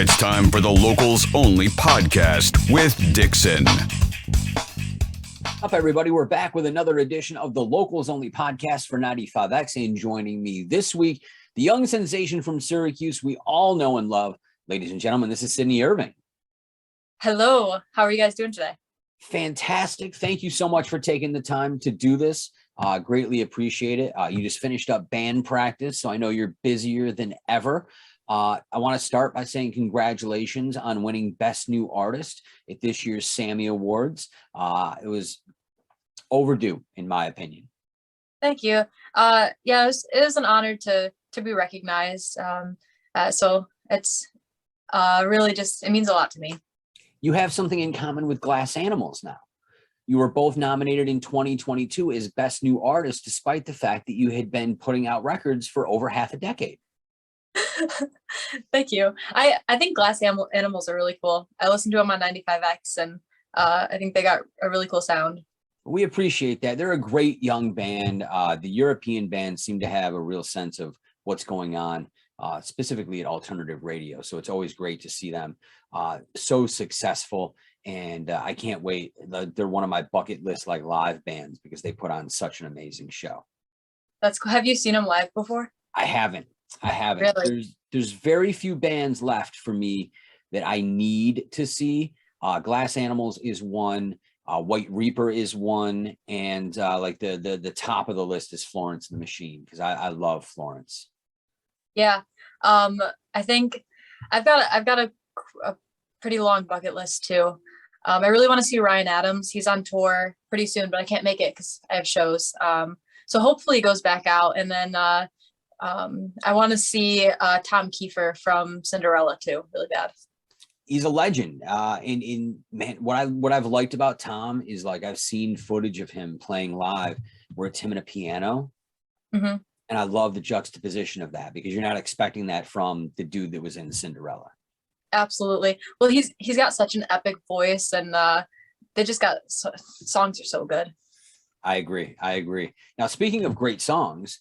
It's time for the Locals Only podcast with Dixon. Up, everybody. We're back with another edition of the Locals Only podcast for 95X. And joining me this week, the young sensation from Syracuse we all know and love. Ladies and gentlemen, this is Sydney Irving. Hello. How are you guys doing today? Fantastic. Thank you so much for taking the time to do this. Greatly appreciate it. You just finished up band practice, so I know you're busier than ever. I want to start by saying congratulations on winning Best New Artist at this year's SAMMY Awards. It was overdue, in my opinion. Thank you. Yeah, it is an honor to be recognized. So it's really just, it means a lot to me. You have something in common with Glass Animals now. You were both nominated in 2022 as Best New Artist, despite the fact that you had been putting out records for over half a decade. Thank you. I think Glass Animals are really cool. I listened to them on 95X, and I think they got a really cool sound. We appreciate that. They're a great young band. The European bands seem to have a real sense of what's going on, specifically at alternative radio. So it's always great to see them so successful. And I can't wait. They're one of my bucket list like live bands because they put on such an amazing show. That's cool. Have you seen them live before? I haven't. Really? There's very few bands left for me that I need to see. Glass Animals is one. White Reaper is one, and like the top of the list is Florence and the Machine, because I love Florence. Yeah, I think I've got a pretty long bucket list too. I really want to see Ryan Adams. He's on tour pretty soon, but I can't make it because I have shows. So hopefully he goes back out, and then I want to see Tom Kiefer from Cinderella too, really bad. He's a legend. Man, what I've liked about Tom is, like, I've seen footage of him playing live where it's him and a piano. Mm-hmm. And I love the juxtaposition of that, because you're not expecting that from the dude that was in Cinderella. Absolutely. Well, he's got such an epic voice, and they just got songs are so good. I agree. Now, speaking of great songs,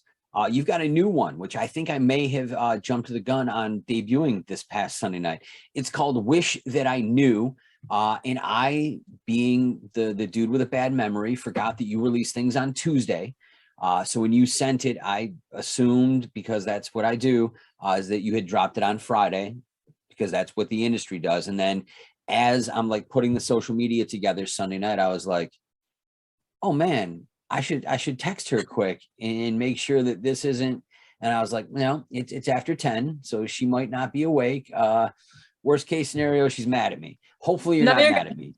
you've got a new one, which I think I may have jumped to the gun on debuting this past Sunday night. It's called Wish That I Knew. And I, being the dude with a bad memory, forgot that you release things on Tuesday. So when you sent it, I assumed, because that's what I do, is that you had dropped it on Friday, because that's what the industry does. And then as I'm like putting the social media together Sunday night, I was like, oh man, I should text her quick and make sure that this isn't. And I was like, no, it's after 10, so she might not be awake. Worst case scenario, she's mad at me. Hopefully you're not mad at me.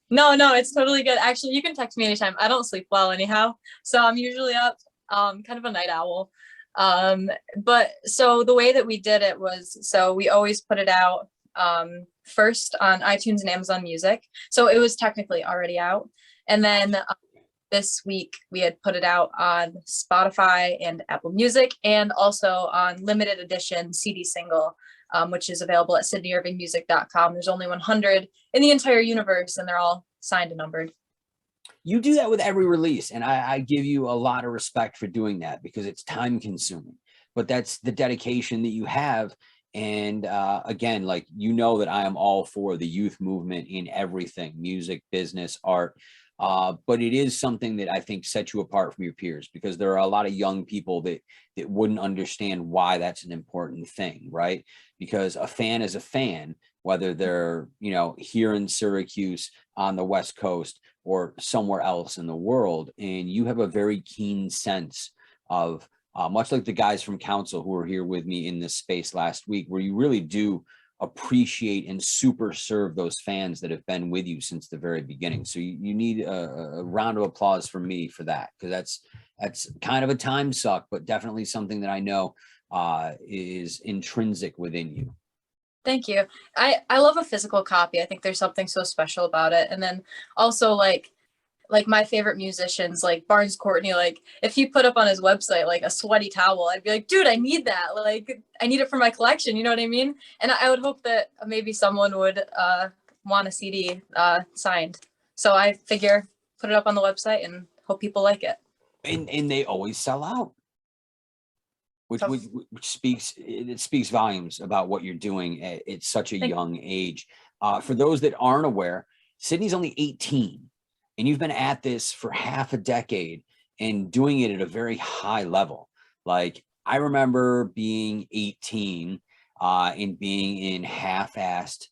No, it's totally good. Actually, you can text me anytime. I don't sleep well anyhow, so I'm usually up, kind of a night owl. But so the way that we did it was, so we always put it out first on iTunes and Amazon Music. So it was technically already out. And then this week we had put it out on Spotify and Apple Music, and also on limited edition CD single, which is available at sydneyirvingmusic.com. There's only 100 in the entire universe, and they're all signed and numbered. You do that with every release, and I give you a lot of respect for doing that, because it's time consuming, but that's the dedication that you have. And again, like, you know that I am all for the youth movement in everything, music, business, art. But it is something that I think sets you apart from your peers, because there are a lot of young people that wouldn't understand why that's an important thing, right? Because a fan is a fan, whether they're, here in Syracuse on the West Coast or somewhere else in the world. And you have a very keen sense of, much like the guys from Council who were here with me in this space last week, where you really do appreciate and super serve those fans that have been with you since the very beginning. So you need a round of applause from me for that, because that's kind of a time suck, but definitely something that I know is intrinsic within you. Thank you. I love a physical copy. I think there's something so special about it. And then also, like my favorite musicians, like Barnes Courtney, like if he put up on his website like a sweaty towel, I'd be like, dude, I need that. Like, I need it for my collection. You know what I mean? And I would hope that maybe someone would want a CD signed. So I figure put it up on the website and hope people like it. And they always sell out. which, So which speaks volumes about what you're doing at such a young age. For those that aren't aware, Sydney's only 18, and you've been at this for half a decade and doing it at a very high level. Like, I remember being 18 and being in half-assed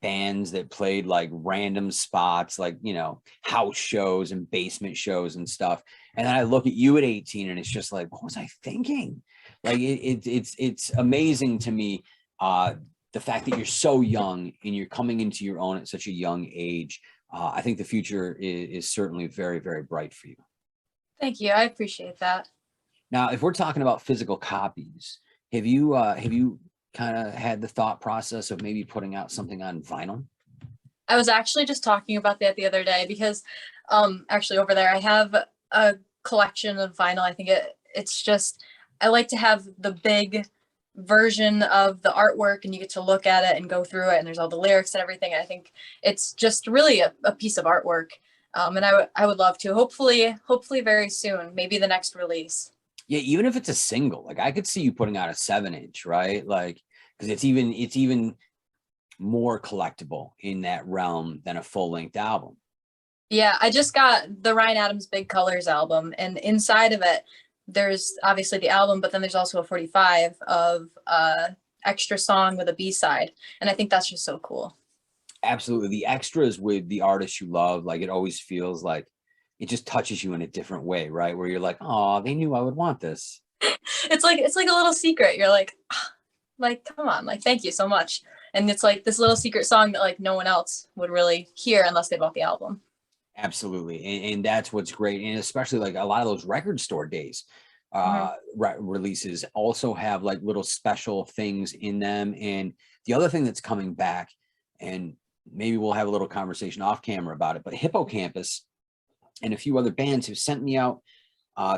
bands that played like random spots, like, you know, house shows and basement shows and stuff. And then I look at you at 18 and it's just like, what was I thinking? Like, it's amazing to me, the fact that you're so young and you're coming into your own at such a young age. I think the future is certainly very, very bright for you. thank you. I appreciate that. Now, if we're talking about physical copies, have you kind of had the thought process of maybe putting out something on vinyl? I was actually just talking about that the other day because actually over there I have a collection of vinyl. I think it's just, I like to have the big version of the artwork and you get to look at it and go through it and there's all the lyrics and everything. I think it's just really a piece of artwork. And I would love to, hopefully very soon, maybe the next release. Yeah, even if it's a single, like I could see you putting out a 7-inch, right? Like, because it's even more collectible in that realm than a full-length album. Yeah, I just got the Ryan Adams Big Colors album, and inside of it, there's obviously the album, but then there's also a 45 of extra song with a B-side, and I think that's just so cool. Absolutely. The extras with the artists you love, like, it always feels like it just touches you in a different way, right? Where you're like, oh, they knew I would want this. It's like a little secret. You're like come on, like, thank you so much. And it's like this little secret song that like no one else would really hear unless they bought the album. Absolutely. And that's what's great. And especially like a lot of those record store days releases also have like little special things in them. And the other thing that's coming back, and maybe we'll have a little conversation off camera about it, but Hippocampus and a few other bands have sent me out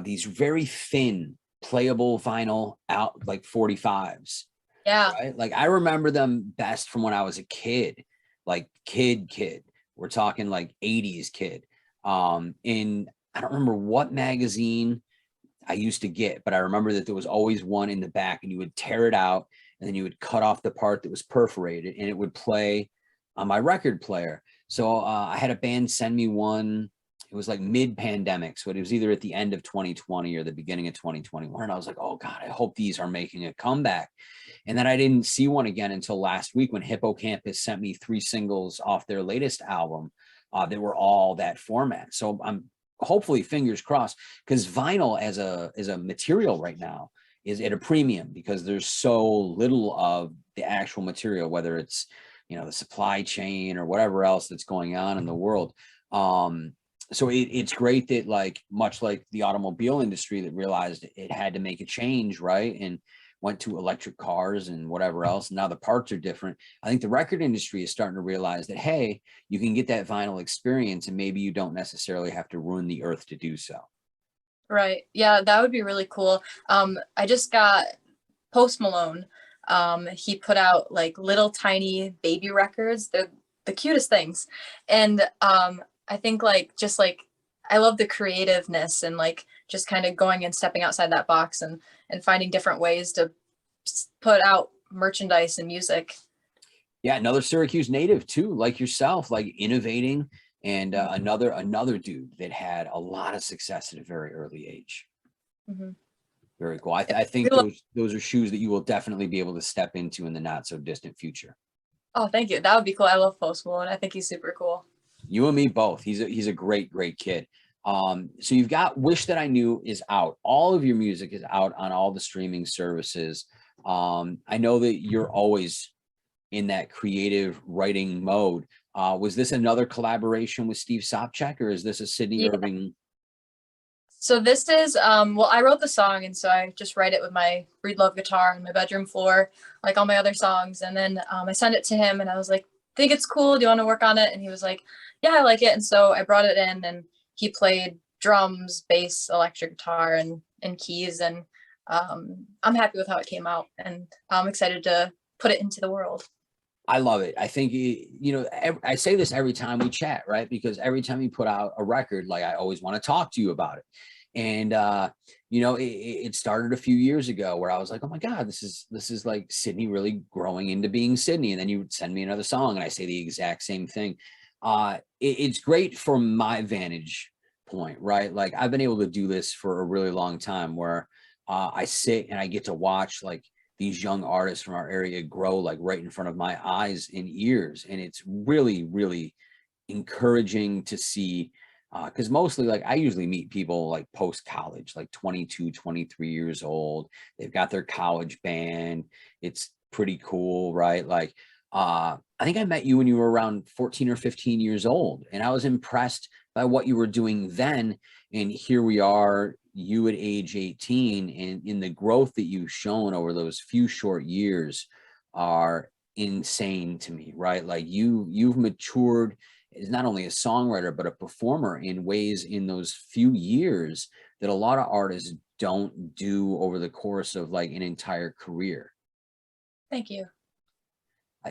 these very thin playable vinyl out, like 45s. Yeah. Right? Like, I remember them best from when I was a kid, like kid. We're talking like 80s kid. And I don't remember what magazine I used to get, but I remember that there was always one in the back and you would tear it out and then you would cut off the part that was perforated and it would play on my record player. So I had a band send me one. It was like mid-pandemic, so it was either at the end of 2020 or the beginning of 2021. And I was like, oh God, I hope these are making a comeback. And then I didn't see one again until last week when Hippocampus sent me 3 singles off their latest album that were all that format. So I'm hopefully, fingers crossed, because vinyl as a material right now is at a premium because there's so little of the actual material, whether it's, you know, the supply chain or whatever else that's going on in the world. So it's great that, like, much like the automobile industry that realized it had to make a change, right? And went to electric cars and whatever else. Now the parts are different. I think the record industry is starting to realize that, hey, you can get that vinyl experience and maybe you don't necessarily have to ruin the earth to do so. Right. Yeah, that would be really cool. I just got Post Malone. He put out like little tiny baby records. They're the cutest things. And I think just I love the creativeness and like just kind of going and stepping outside that box and finding different ways to put out merchandise and music. Yeah, another Syracuse native too, like yourself, like innovating, and another dude that had a lot of success at a very early age. Mm-hmm. Very cool. I think those are shoes that you will definitely be able to step into in the not so distant future. Oh, thank you. That would be cool. I love Post Malone. I think he's super cool. You and me both. He's a great kid. So you've got Wish That I Knew is out. All of your music is out on all the streaming services. I know that you're always in that creative writing mode. Was this another collaboration with Steve Sobchak, or is this a Sydney Irving? So this is, well, I wrote the song, and so I just write it with my Breed Love guitar on my bedroom floor, like all my other songs. And then I sent it to him and I was like, think it's cool. Do you want to work on it? And he was like, yeah, I like it. And so I brought it in and he played drums, bass, electric guitar, and keys. And I'm happy with how it came out, and I'm excited to put it into the world. I love it. I think, I say this every time we chat, right? Because every time you put out a record, like, I always want to talk to you about it. And it started a few years ago where I was like, oh my God, this is like Sydney really growing into being Sydney. And then you would send me another song and I say the exact same thing. It's great from my vantage point, right? Like I've been able to do this for a really long time where I sit and I get to watch like these young artists from our area grow like right in front of my eyes and ears. And it's really, really encouraging to see, because mostly like I usually meet people like post college, like 22, 23 years old. They've got their college band. It's pretty cool, right? Like I think I met you when you were around 14 or 15 years old, and I was impressed by what you were doing then. And here we are, you at age 18, and in the growth that you've shown over those few short years are insane to me, right? Like you've matured as not only a songwriter, but a performer in ways in those few years that a lot of artists don't do over the course of like an entire career. Thank you.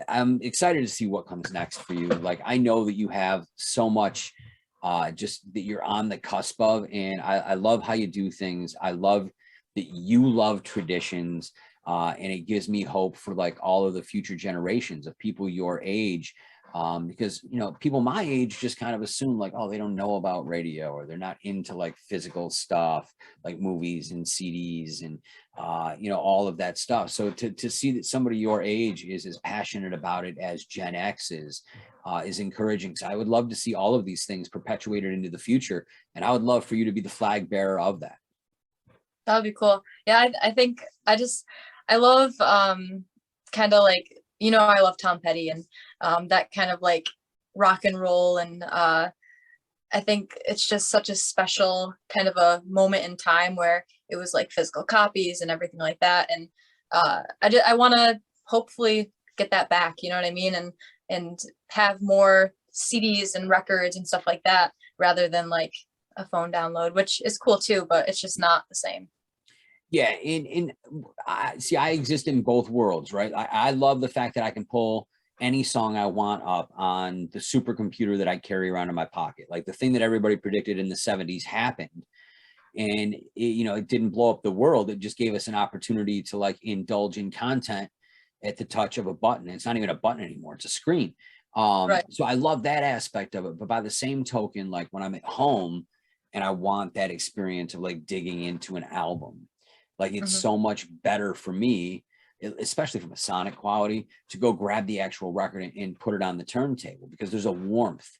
I'm excited to see what comes next for you. Like, I know that you have so much just that you're on the cusp of, and I love how you do things. I love that you love traditions, and it gives me hope for like all of the future generations of people your age. Because, people my age just kind of assume like, oh, they don't know about radio, or they're not into like physical stuff, like movies and CDs and, all of that stuff. So to see that somebody your age is as passionate about it as Gen X is encouraging. So I would love to see all of these things perpetuated into the future. And I would love for you to be the flag bearer of that. That would be cool. Yeah, I think I love kind of like, I love Tom Petty and that kind of like rock and roll. And I think it's just such a special kind of a moment in time where it was like physical copies and everything like that. And I want to hopefully get that back, you know what I mean? And have more CDs and records and stuff like that, rather than like a phone download, which is cool too, but it's just not the same. Yeah, I exist in both worlds, right? I love the fact that I can pull any song I want up on the supercomputer that I carry around in my pocket. Like the thing that everybody predicted in the 70s happened, and it didn't blow up the world. It just gave us an opportunity to like indulge in content at the touch of a button. It's not even a button anymore, it's a screen. Right. So I love that aspect of it. But by the same token, like when I'm at home and I want that experience of like digging into an album, like it's so much better for me, especially from a sonic quality, to go grab the actual record and put it on the turntable, because there's a warmth,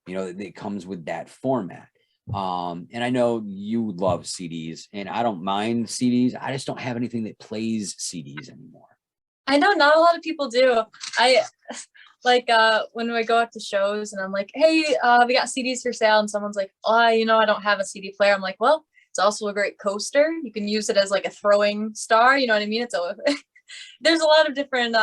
that comes with that format. And I know you love CDs, and I don't mind CDs. I just don't have anything that plays CDs anymore. I know not a lot of people do. I like when I go out to shows and I'm like, hey, we got CDs for sale, and someone's like, oh, I don't have a CD player. I'm like, well, it's also a great coaster. You can use it as like a throwing star. You know what I mean? There's a lot of different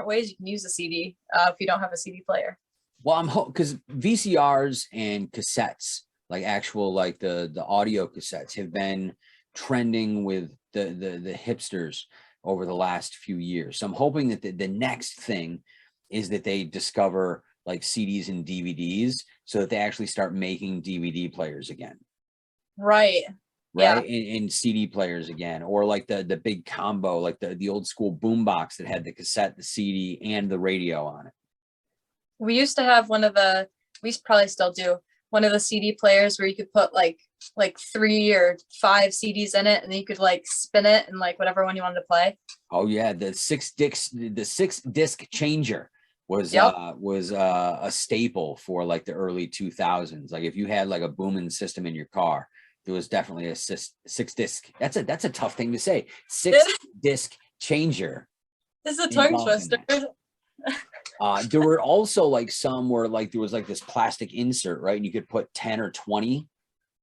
ways you can use a CD if you don't have a CD player. Well, because VCRs and cassettes, like actual like the audio cassettes, have been trending with the hipsters over the last few years. So I'm hoping that the next thing is that they discover like CDs and DVDs, so that they actually start making DVD players again. Right. Yeah. And CD players again, or like the big combo, like the old school boombox that had the cassette, the CD, and the radio on it. We used to have we probably still do, one of the CD players where you could put like 3 or 5 CDs in it, and then you could like spin it and like whatever one you wanted to play. Oh yeah, the six disc changer was a staple for like the early 2000s. Like if you had like a booming system in your car, there was definitely a 6 disc. That's a tough thing to say. 6 disc changer. This is a tongue twister. There were also like some where like there was like this plastic insert, right? And you could put 10 or 20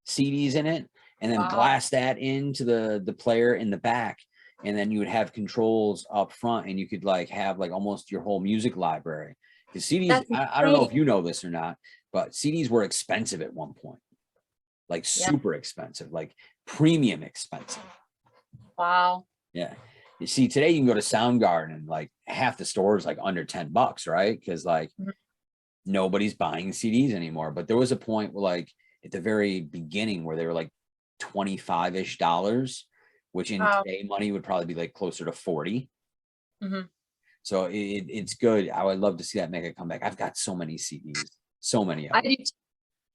CDs in it, and then blast that into the player in the back. And then you would have controls up front, and you could like have like almost your whole music library. Because CDs, I don't know if you know this or not, but CDs were expensive at one point. Like super expensive, like premium expensive. Wow. Yeah. You see, today you can go to Soundgarden and like half the stores like under $10, right? Because like nobody's buying CDs anymore. But there was a point where like at the very beginning where they were like $25-ish dollars, which in Wow. today money would probably be like closer to 40. Mhm. So it's good. I would love to see that make a comeback. I've got so many CDs, so many of I them. do.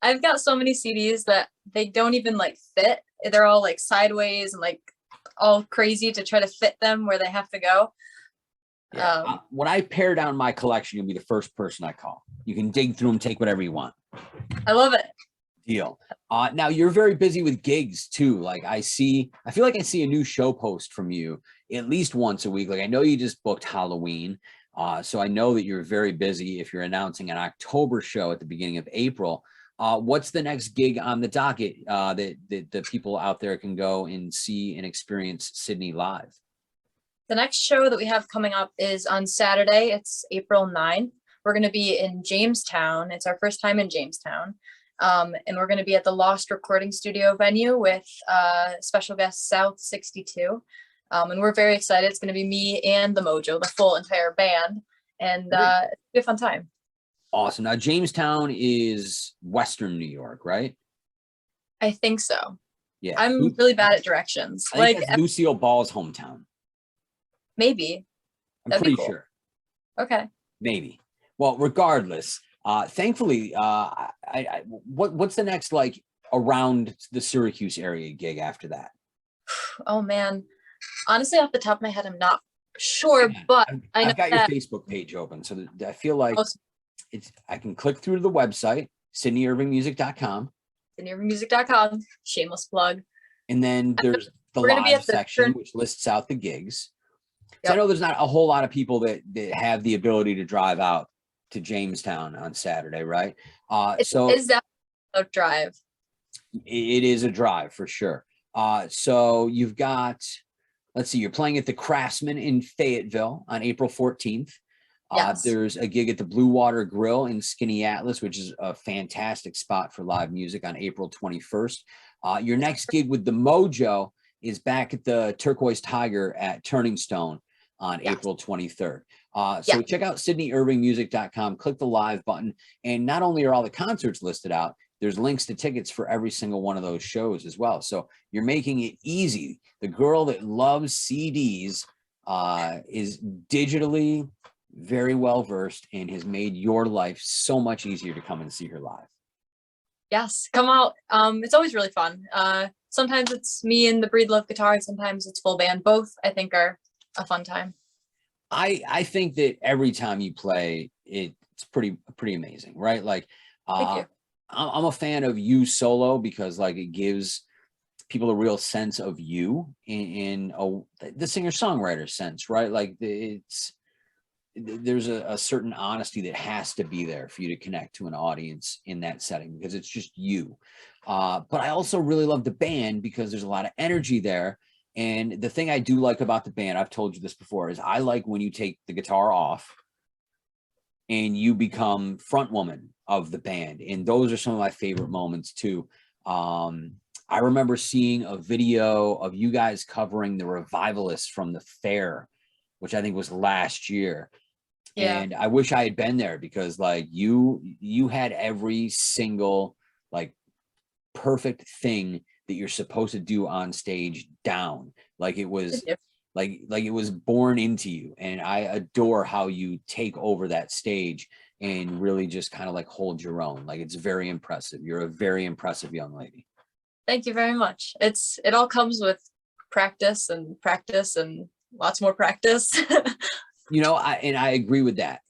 I've got so many CDs that they don't even like fit. They're all like sideways and like all crazy to try to fit them where they have to go. Yeah. When I pare down my collection, you'll be the first person I call. You can dig through them, take whatever you want. I love it. Deal. Now you're very busy with gigs too. Like I feel like I see a new show post from you at least once a week. Like I know you just booked Halloween. So I know that you're very busy if you're announcing an October show at the beginning of April. What's the next gig on the docket that the people out there can go and see and experience Sydney live? The next show that we have coming up is on Saturday. It's April 9th. We're going to be in Jamestown. It's our first time in Jamestown. And we're going to be at the Lost Recording Studio venue with special guest South 62. And we're very excited. It's going to be me and the Mojo, the full entire band. And it'll be a fun time. Awesome. Now, Jamestown is Western New York, right? I think so. Yeah. I'm really bad at directions. I think that's Lucille Ball's hometown. Maybe. I'm That'd be pretty cool. sure. Okay. Maybe. Well, regardless, thankfully, what's the next like around the Syracuse area gig after that? Oh man. Honestly, off the top of my head, I'm not sure, but I know I've got that your Facebook page open, so I feel like I can click through to the website, SydneyIrvingMusic.com. SydneyIrvingMusic.com. Shameless plug. And then there's the live section, which lists out the gigs. So I know there's not a whole lot of people that have the ability to drive out to Jamestown on Saturday, right? So is that a drive? It is a drive for sure. So you've got, let's see, you're playing at the Craftsman in Fayetteville on April 14th. Yes. There's a gig at the Blue Water Grill in Skinny Atlas, which is a fantastic spot for live music on April 21st. Your next gig with the Mojo is back at the Turquoise Tiger at Turning Stone on April 23rd. So check out SydneyIrvingMusic.com, click the live button. And not only are all the concerts listed out, there's links to tickets for every single one of those shows as well. So you're making it easy. The girl that loves CDs is digitally very well versed and has made your life so much easier to come and see her live. Yes, come out. It's always really fun. Sometimes it's me and the Breed Love guitar, sometimes it's full band. Both I think are a fun time. I think that every time you play, it's pretty amazing, right? Like Thank you. I'm a fan of you solo because like it gives people a real sense of you in the singer-songwriter sense, right? Like there's a certain honesty that has to be there for you to connect to an audience in that setting because it's just you. But I also really love the band because there's a lot of energy there. And the thing I do like about the band, I've told you this before, is I like when you take the guitar off and you become front woman of the band. And those are some of my favorite moments too. I remember seeing a video of you guys covering the Revivalists from the fair, which I think was last year. Yeah. And I wish I had been there because like you had every single like perfect thing that you're supposed to do on stage down. Like it was like it was born into you. And I adore how you take over that stage and really just kind of like hold your own. Like it's very impressive. You're a very impressive young lady. Thank you very much. It all comes with practice and lots more practice. You know, I agree with that.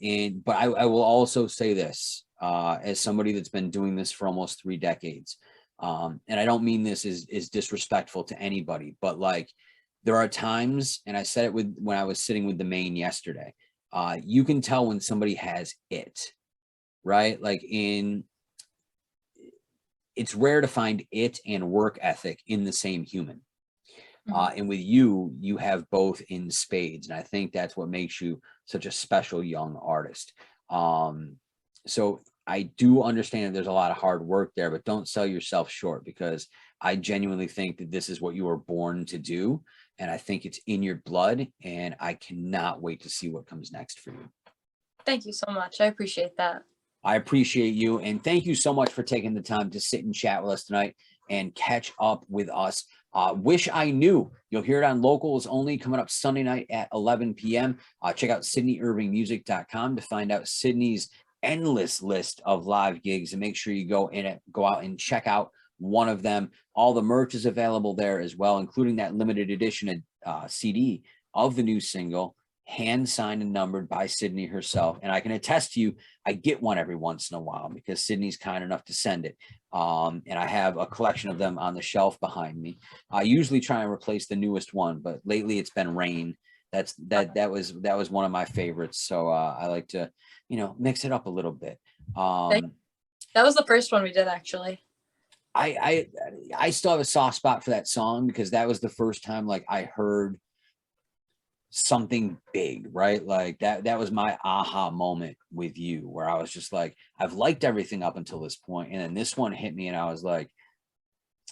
But I will also say this, as somebody that's been doing this for almost 3 decades. And I don't mean this is disrespectful to anybody, but like there are times, and I said it when I was sitting with the main yesterday, you can tell when somebody has it, right? Like it's rare to find it and work ethic in the same human. And with you have both in spades. And I think that's what makes you such a special young artist. So I do understand that there's a lot of hard work there, but don't sell yourself short because I genuinely think that this is what you were born to do. And I think it's in your blood and I cannot wait to see what comes next for you. Thank you so much. I appreciate that. I appreciate you. And thank you so much for taking the time to sit and chat with us tonight and catch up with us. Wish I Knew. You'll hear it on Locals Only coming up Sunday night at 11 p.m. Check out SydneyIrvingMusic.com to find out Sydney's endless list of live gigs, and make sure you go out and check out one of them. All the merch is available there as well, including that limited edition CD of the new single, hand signed and numbered by Sydney herself. And I can attest to you, I get one every once in a while because Sydney's kind enough to send it. And I have a collection of them on the shelf behind me. I usually try and replace the newest one, but lately it's been Rain. That was one of my favorites. So I like to, mix it up a little bit. That was the first one we did, actually. I still have a soft spot for that song because that was the first time like I heard something big, right? Like that was my aha moment with you, where I was just like, I've liked everything up until this point, and then this one hit me and I was like,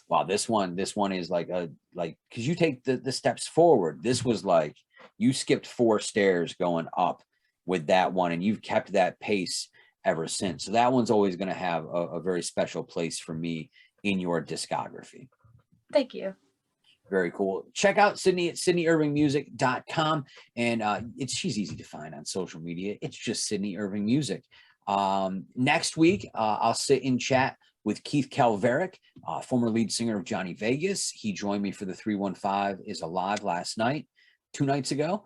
wow, this one is like because you take the steps forward. This was like you skipped 4 stairs going up with that one, and you've kept that pace ever since. So that one's always going to have a very special place for me in your discography. Thank you. Very cool. Check out Sydney at SydneyIrvingMusic.com. And she's easy to find on social media. It's just Sydney Irving Music. Next week, I'll sit in chat with Keith Calverick, former lead singer of Johnny Vegas. He joined me for the 315 is Alive last night, 2 nights ago.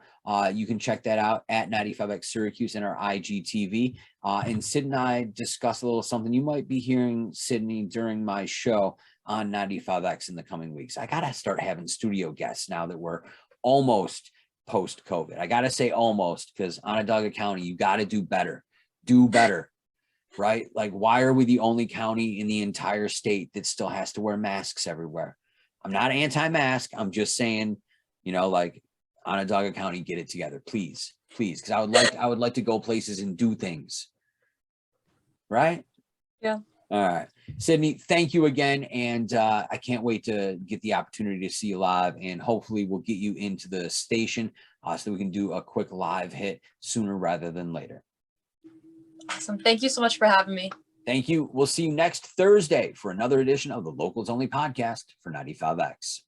You can check that out at 95X Syracuse and our IGTV. And Sid and I discuss a little something you might be hearing, Sydney, during my show on 95X in the coming weeks. I got to start having studio guests now that we're almost post-COVID. I got to say almost, because Onondaga County, you got to do better. Do better, right? Like, why are we the only county in the entire state that still has to wear masks everywhere? I'm not anti-mask. I'm just saying, like, Onondaga County, get it together, please, because I would like to go places and do things. Right? Yeah. All right, Sydney, thank you again, and I can't wait to get the opportunity to see you live, and hopefully we'll get you into the station so that we can do a quick live hit sooner rather than later. Awesome. Thank you so much for having me. Thank you. We'll see you next Thursday for another edition of the Locals Only podcast for 95X.